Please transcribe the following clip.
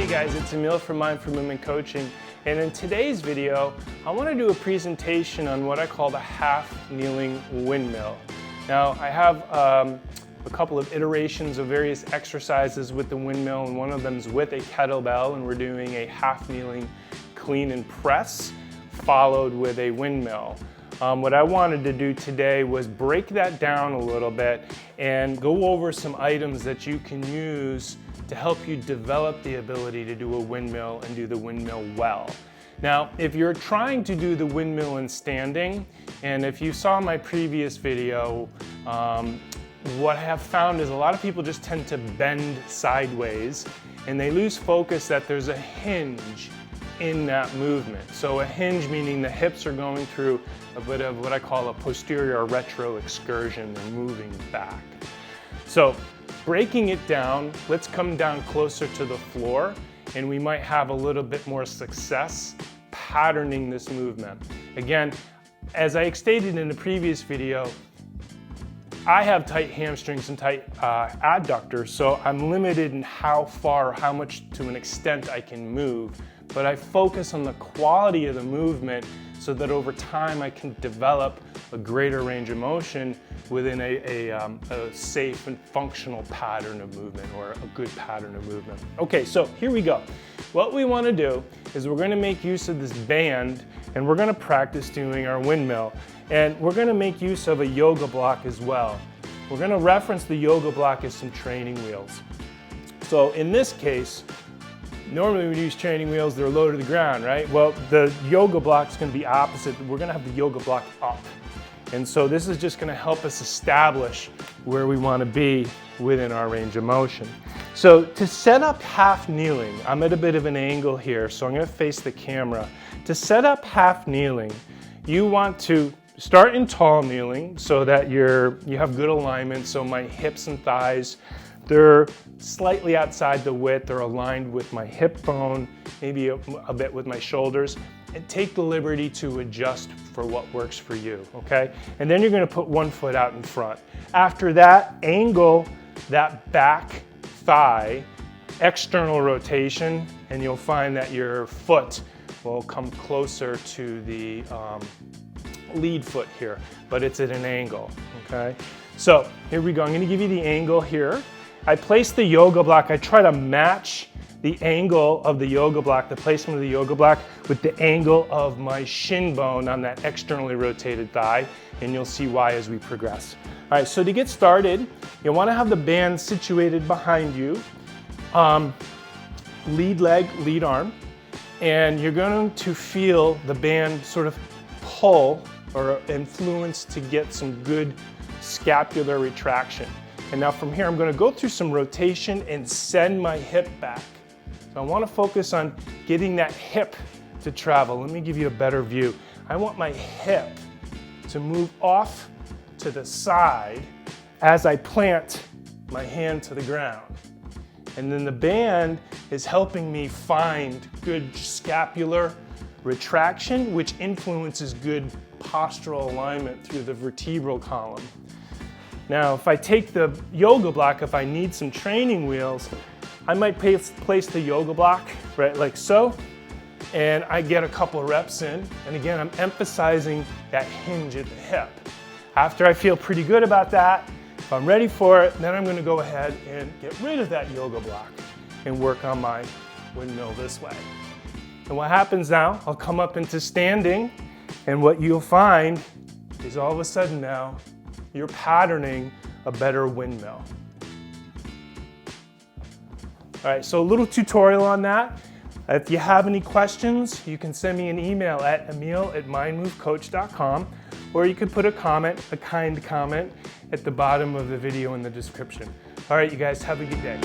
Hey guys, it's Emil from Mind for Movement Coaching, and in today's video I want to do a presentation on what I call the half kneeling windmill. Now I have a couple of iterations of various exercises with the windmill, and one of them is with a kettlebell, and we're doing a half kneeling clean and press followed with a windmill. What I wanted to do today was break that down a little bit and go over some items that you can use to help you develop the ability to do a windmill and do the windmill well. Now, if you're trying to do the windmill in standing, and if you saw my previous video, what I have found is a lot of people just tend to bend sideways and they lose focus that there's a hinge in that movement. So a hinge meaning the hips are going through a bit of what I call a posterior retro excursion and moving back. So breaking it down, let's come down closer to the floor and we might have a little bit more success patterning this movement. Again, as I stated in the previous video, I have tight hamstrings and tight adductors, so I'm limited in how far, how much to an extent I can move, but I focus on the quality of the movement so that over time I can develop a greater range of motion within a safe and functional pattern of movement, or a good pattern of movement. Okay, so here we go. What we want to do is we're going to make use of this band and we're going to practice doing our windmill. And we're going to make use of a yoga block as well. We're going to reference the yoga block as some training wheels. So in this case, normally when we use training wheels, they're low to the ground, right? Well, the yoga block is going to be opposite. We're going to have the yoga block up. And so this is just going to help us establish where we want to be within our range of motion. So to set up half kneeling, I'm at a bit of an angle here, so I'm going to face the camera. To set up half kneeling, you want to start in tall kneeling so that you have good alignment. So my hips and thighs, they're slightly outside the width, they're aligned with my hip bone, maybe a bit with my shoulders, and take the liberty to adjust for what works for you, okay? And then you're gonna put one foot out in front. After that, angle that back thigh, external rotation, and you'll find that your foot will come closer to the lead foot here, but it's at an angle, okay? So here we go, I'm gonna give you the angle here. I place the yoga block, I try to match the angle of the yoga block, the placement of the yoga block with the angle of my shin bone on that externally rotated thigh, and you'll see why as we progress. All right, so to get started, you wanna have the band situated behind you, lead leg, lead arm, and you're going to feel the band sort of pull or influence to get some good scapular retraction. And now from here, I'm going to go through some rotation and send my hip back. So I want to focus on getting that hip to travel. Let me give you a better view. I want my hip to move off to the side as I plant my hand to the ground. And then the band is helping me find good scapular retraction, which influences good postural alignment through the vertebral column. Now, if I take the yoga block, if I need some training wheels, I might place the yoga block right like so, and I get a couple of reps in. And again, I'm emphasizing that hinge at the hip. After I feel pretty good about that, if I'm ready for it, then I'm going to go ahead and get rid of that yoga block and work on my windmill this way. And what happens now, I'll come up into standing, and what you'll find is all of a sudden now, you're patterning a better windmill. All right, so a little tutorial on that. If you have any questions, you can send me an email at emil@mindmovecoach.com, or you could put a comment, a kind comment, at the bottom of the video in the description. All right, you guys, have a good day.